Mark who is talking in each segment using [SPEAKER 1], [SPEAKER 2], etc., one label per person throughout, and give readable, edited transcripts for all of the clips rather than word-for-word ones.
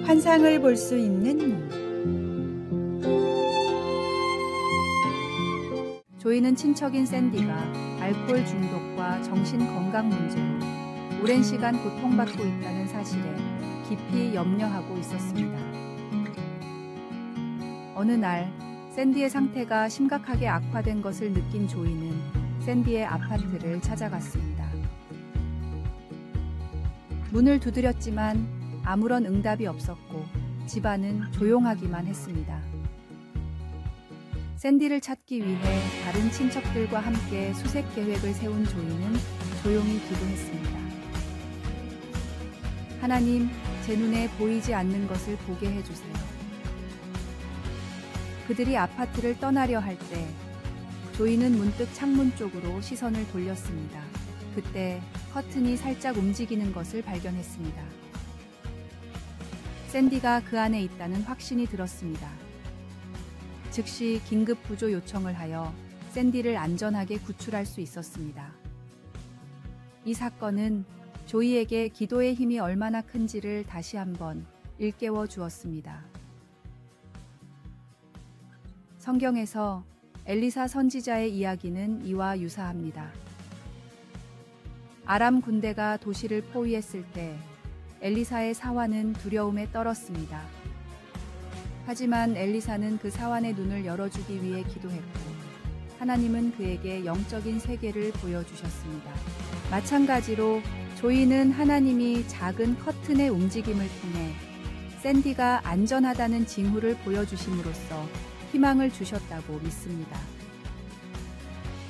[SPEAKER 1] 환상을 볼 수 있는 눈. 조이는 친척인 샌디가 알코올 중독과 정신 건강 문제로 오랜 시간 고통받고 있다는 사실에 깊이 염려하고 있었습니다. 어느 날 샌디의 상태가 심각하게 악화된 것을 느낀 조이는 샌디의 아파트를 찾아갔습니다. 문을 두드렸지만 아무런 응답이 없었고 집안은 조용하기만 했습니다. 샌디를 찾기 위해 다른 친척들과 함께 수색 계획을 세운 조이는 조용히 기도했습니다. 하나님, 제 눈에 보이지 않는 것을 보게 해주세요. 그들이 아파트를 떠나려 할 때 조이는 문득 창문 쪽으로 시선을 돌렸습니다. 그때 커튼이 살짝 움직이는 것을 발견했습니다. 샌디가 그 안에 있다는 확신이 들었습니다. 즉시 긴급 구조 요청을 하여 샌디를 안전하게 구출할 수 있었습니다. 이 사건은 조이에게 기도의 힘이 얼마나 큰지를 다시 한번 일깨워 주었습니다. 성경에서 엘리사 선지자의 이야기는 이와 유사합니다. 아람 군대가 도시를 포위했을 때 엘리사의 사환은 두려움에 떨었습니다. 하지만 엘리사는 그 사환의 눈을 열어주기 위해 기도했고 하나님은 그에게 영적인 세계를 보여주셨습니다. 마찬가지로 조이는 하나님이 작은 커튼의 움직임을 통해 샌디가 안전하다는 징후를 보여주심으로써 희망을 주셨다고 믿습니다.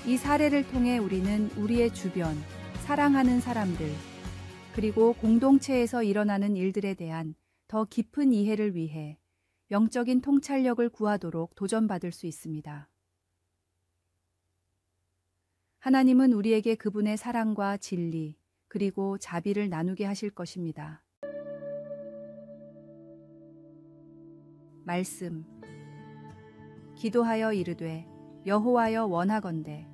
[SPEAKER 1] 이 사례를 통해 우리는 우리의 주변, 사랑하는 사람들, 그리고 공동체에서 일어나는 일들에 대한 더 깊은 이해를 위해 영적인 통찰력을 구하도록 도전받을 수 있습니다. 하나님은 우리에게 그분의 사랑과 진리, 그리고 자비를 나누게 하실 것입니다. 말씀. 기도하여 이르되 여호와여 원하건대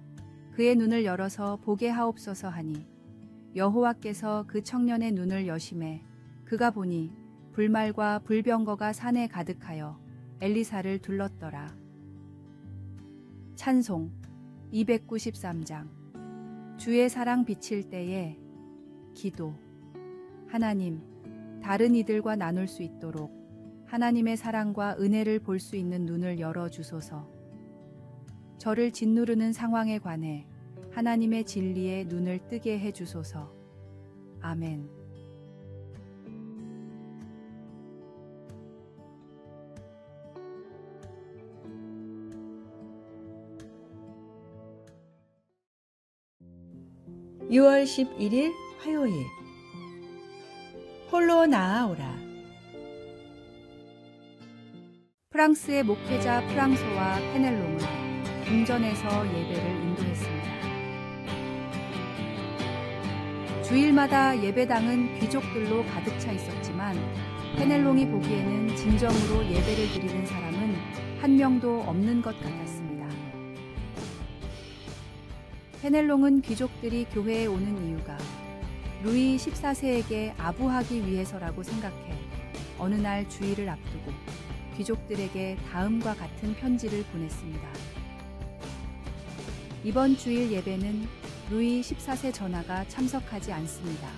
[SPEAKER 1] 그의 눈을 열어서 보게 하옵소서 하니 여호와께서 그 청년의 눈을 여심해 그가 보니 불말과 불병거가 산에 가득하여 엘리사를 둘렀더라. 찬송 293장. 주의 사랑 비칠 때에 기도. 하나님, 다른 이들과 나눌 수 있도록 하나님의 사랑과 은혜를 볼 수 있는 눈을 열어주소서. 저를 짓누르는 상황에 관해 하나님의 진리에 눈을 뜨게 해주소서. 아멘. (6월 11일) 화요일. 홀로 나아오라. 프랑스의 목회자 프랑소와 페넬롱은 궁전에서 예배를 인도했습니다. 주일마다 예배당은 귀족들로 가득 차 있었지만 페넬롱이 보기에는 진정으로 예배를 드리는 사람은 한 명도 없는 것 같았습니다. 페넬롱은 귀족들이 교회에 오는 이유가 루이 14세에게 아부하기 위해서라고 생각해 어느 날 주일을 앞두고 귀족들에게 다음과 같은 편지를 보냈습니다. 이번 주일 예배는 루이 14세 전하가 참석하지 않습니다.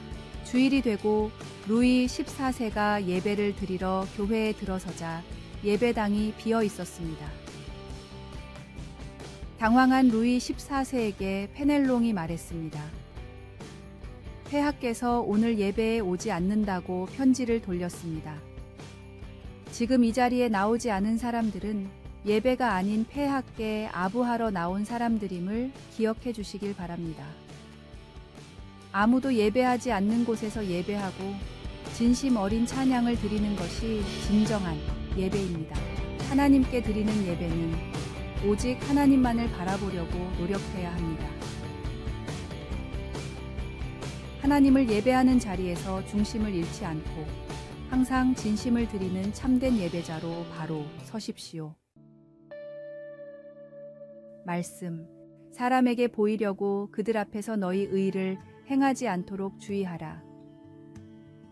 [SPEAKER 1] 주일이 되고 루이 14세가 예배를 드리러 교회에 들어서자 예배당이 비어 있었습니다. 당황한 루이 14세에게 페넬롱이 말했습니다. 폐하께서 오늘 예배에 오지 않는다고 편지를 돌렸습니다. 지금 이 자리에 나오지 않은 사람들은 예배가 아닌 폐하께 아부하러 나온 사람들임을 기억해 주시길 바랍니다. 아무도 예배하지 않는 곳에서 예배하고 진심 어린 찬양을 드리는 것이 진정한 예배입니다. 하나님께 드리는 예배는 오직 하나님만을 바라보려고 노력해야 합니다. 하나님을 예배하는 자리에서 중심을 잃지 않고 항상 진심을 드리는 참된 예배자로 바로 서십시오. 말씀, 사람에게 보이려고 그들 앞에서 너희 의를 행하지 않도록 주의하라.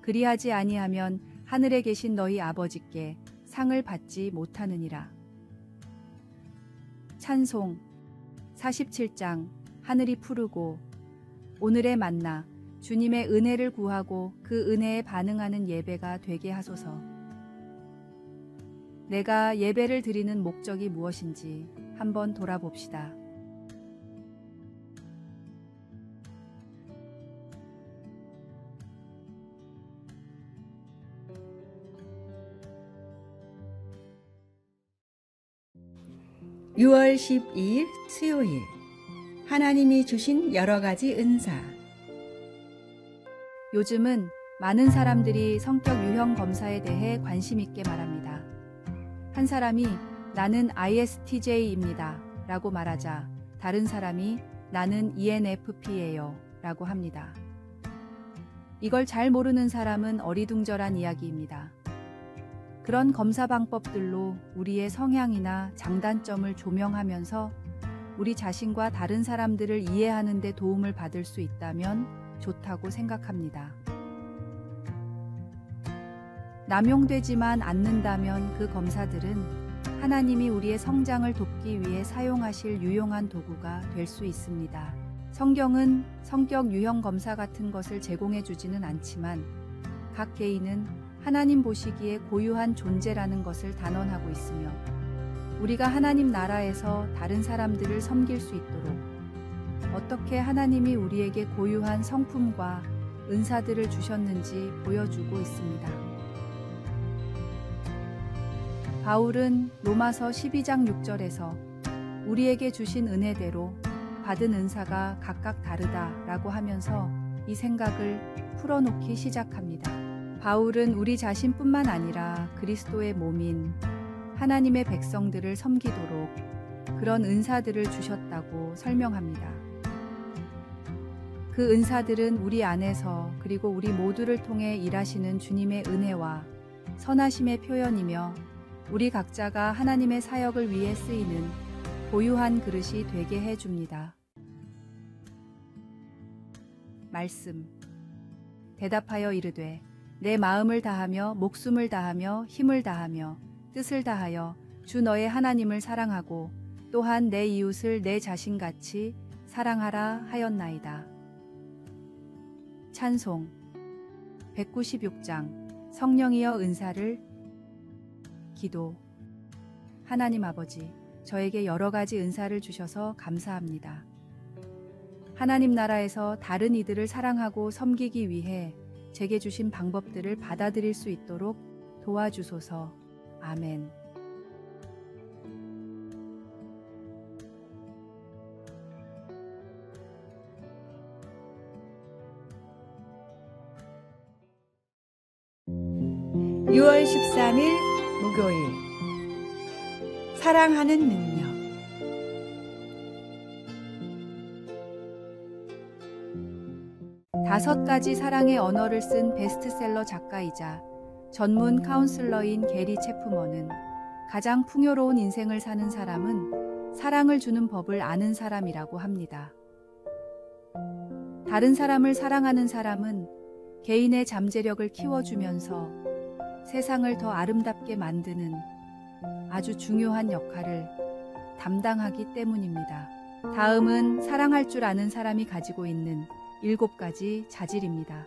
[SPEAKER 1] 그리하지 아니하면 하늘에 계신 너희 아버지께 상을 받지 못하느니라. 찬송 47장 하늘이 푸르고 오늘의 만나 주님의 은혜를 구하고 그 은혜에 반응하는 예배가 되게 하소서. 내가 예배를 드리는 목적이 무엇인지 한번 돌아봅시다.
[SPEAKER 2] (6월 12일) 수요일, 하나님이 주신 여러 가지 은사.
[SPEAKER 1] 요즘은 많은 사람들이 성격 유형 검사에 대해 관심 있게 말합니다. 한 사람이 나는 ISTJ입니다 라고 말하자 다른 사람이 나는 ENFP예요 라고 합니다. 이걸 잘 모르는 사람은 어리둥절한 이야기입니다. 그런 검사 방법들로 우리의 성향이나 장단점을 조명하면서 우리 자신과 다른 사람들을 이해하는 데 도움을 받을 수 있다면 좋다고 생각합니다. 남용되지만 않는다면 그 검사들은 하나님이 우리의 성장을 돕기 위해 사용하실 유용한 도구가 될 수 있습니다. 성경은 성격 유형 검사 같은 것을 제공해 주지는 않지만 각 개인은 하나님 보시기에 고유한 존재라는 것을 단언하고 있으며 우리가 하나님 나라에서 다른 사람들을 섬길 수 있도록 어떻게 하나님이 우리에게 고유한 성품과 은사들을 주셨는지 보여주고 있습니다. 바울은 로마서 12장 6절에서 우리에게 주신 은혜대로 받은 은사가 각각 다르다라고 하면서 이 생각을 풀어놓기 시작합니다. 바울은 우리 자신뿐만 아니라 그리스도의 몸인 하나님의 백성들을 섬기도록 그런 은사들을 주셨다고 설명합니다. 그 은사들은 우리 안에서 그리고 우리 모두를 통해 일하시는 주님의 은혜와 선하심의 표현이며 우리 각자가 하나님의 사역을 위해 쓰이는 고유한 그릇이 되게 해줍니다. 말씀. 대답하여 이르되 내 마음을 다하며 목숨을 다하며 힘을 다하며 뜻을 다하여 주 너의 하나님을 사랑하고 또한 내 이웃을 내 자신같이 사랑하라 하였나이다. 찬송 196장 성령이여 은사를. 기도. 하나님 아버지, 저에게 여러 가지 은사를 주셔서 감사합니다. 하나님 나라에서 다른 이들을 사랑하고 섬기기 위해 제게 주신 방법들을 받아들일 수 있도록 도와주소서. 아멘.
[SPEAKER 2] (6월 13일) 목요일, 사랑하는 능력.
[SPEAKER 1] 다섯 가지 사랑의 언어를 쓴 베스트셀러 작가이자 전문 카운슬러인 게리 체프먼은 가장 풍요로운 인생을 사는 사람은 사랑을 주는 법을 아는 사람이라고 합니다. 다른 사람을 사랑하는 사람은 개인의 잠재력을 키워주면서 세상을 더 아름답게 만드는 아주 중요한 역할을 담당하기 때문입니다. 다음은 사랑할 줄 아는 사람이 가지고 있는 7가지 자질입니다.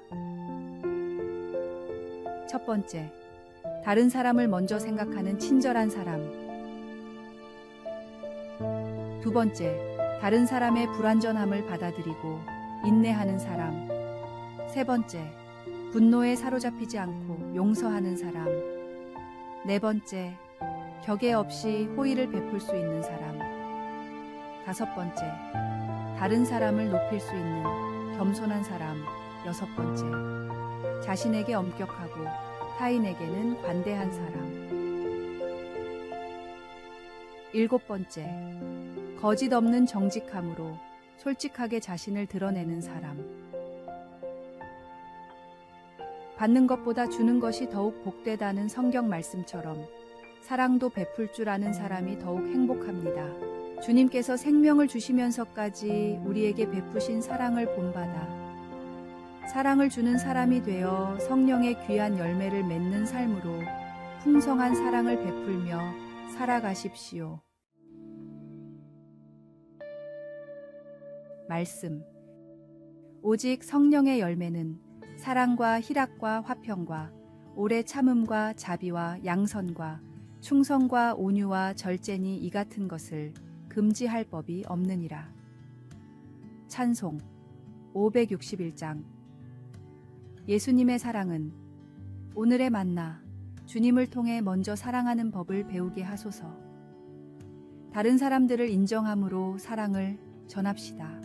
[SPEAKER 1] 첫 번째, 다른 사람을 먼저 생각하는 친절한 사람. 두 번째, 다른 사람의 불완전함을 받아들이고 인내하는 사람. 세 번째, 분노에 사로잡히지 않고 용서하는 사람. 네 번째, 격에 없이 호의를 베풀 수 있는 사람. 다섯 번째, 다른 사람을 높일 수 있는 겸손한 사람. 여섯 번째, 자신에게 엄격하고 타인에게는 관대한 사람. 일곱 번째, 거짓 없는 정직함으로 솔직하게 자신을 드러내는 사람. 받는 것보다 주는 것이 더욱 복되다는 성경 말씀처럼 사랑도 베풀 줄 아는 사람이 더욱 행복합니다. 주님께서 생명을 주시면서까지 우리에게 베푸신 사랑을 본받아 사랑을 주는 사람이 되어 성령의 귀한 열매를 맺는 삶으로 풍성한 사랑을 베풀며 살아가십시오. 말씀. 오직 성령의 열매는 사랑과 희락과 화평과 오래 참음과 자비와 양선과 충성과 온유와 절제니 이 같은 것을 금지할 법이 없느니라. 찬송 561장. 예수님의 사랑은 오늘의 만나 주님을 통해 먼저 사랑하는 법을 배우게 하소서. 다른 사람들을 인정함으로 사랑을 전합시다.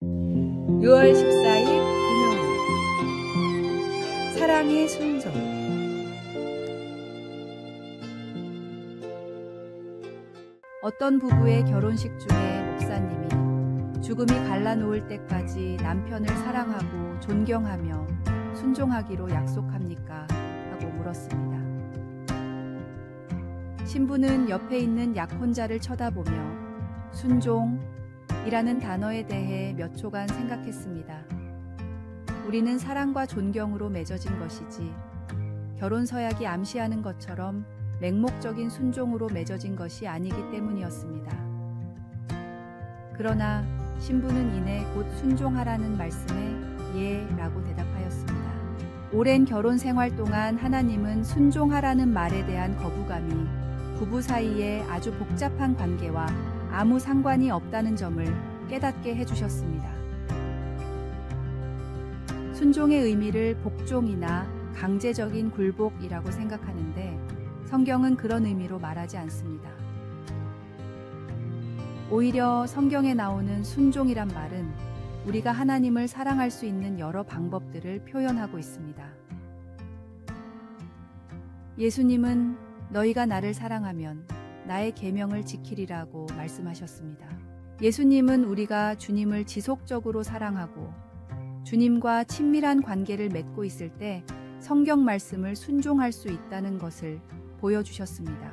[SPEAKER 2] (6월 14일) 금요일. 사랑의 순종.
[SPEAKER 1] 어떤 부부의 결혼식 중에 목사님이 죽음이 갈라놓을 때까지 남편을 사랑하고 존경하며 순종하기로 약속합니까? 하고 물었습니다. 신부는 옆에 있는 약혼자를 쳐다보며 순종이라는 단어에 대해 몇 초간 생각했습니다. 우리는 사랑과 존경으로 맺어진 것이지 결혼 서약이 암시하는 것처럼 맹목적인 순종으로 맺어진 것이 아니기 때문이었습니다. 그러나 신부는 이내 곧 순종하라는 말씀에 예라고 대답하였습니다. 오랜 결혼 생활 동안 하나님은 순종하라는 말에 대한 거부감이 부부 사이에 아주 복잡한 관계와 아무 상관이 없다는 점을 깨닫게 해주셨습니다. 순종의 의미를 복종이나 강제적인 굴복이라고 생각하는데 성경은 그런 의미로 말하지 않습니다. 오히려 성경에 나오는 순종이란 말은 우리가 하나님을 사랑할 수 있는 여러 방법들을 표현하고 있습니다. 예수님은 너희가 나를 사랑하면 나의 계명을 지키리라고 말씀하셨습니다. 예수님은 우리가 주님을 지속적으로 사랑하고 주님과 친밀한 관계를 맺고 있을 때 성경 말씀을 순종할 수 있다는 것을 보여주셨습니다.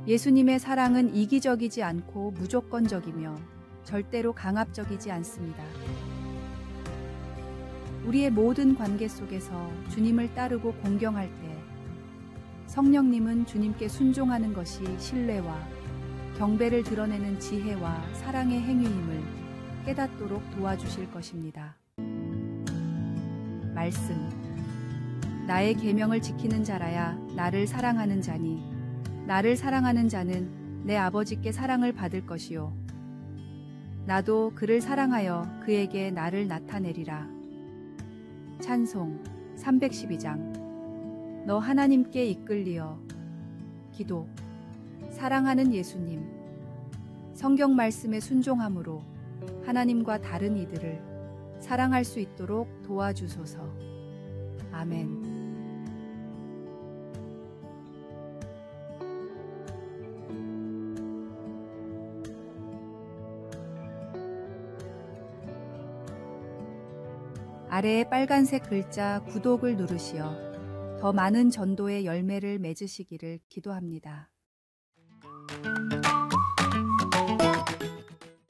[SPEAKER 1] 예수님의 사랑은 이기적이지 않고 무조건적이며 절대로 강압적이지 않습니다. 우리의 모든 관계 속에서 주님을 따르고 공경할 때 성령님은 주님께 순종하는 것이 신뢰와 경배를 드러내는 지혜와 사랑의 행위임을 깨닫도록 도와주실 것입니다. 말씀. 나의 계명을 지키는 자라야 나를 사랑하는 자니 나를 사랑하는 자는 내 아버지께 사랑을 받을 것이요 나도 그를 사랑하여 그에게 나를 나타내리라. 찬송 312장. 너 하나님께 이끌리어. 기도. 사랑하는 예수님, 성경 말씀에 순종함으로 하나님과 다른 이들을 사랑할 수 있도록 도와주소서. 아멘. 아래에 빨간색 글자 구독을 누르시어 더 많은 전도의 열매를 맺으시기를 기도합니다.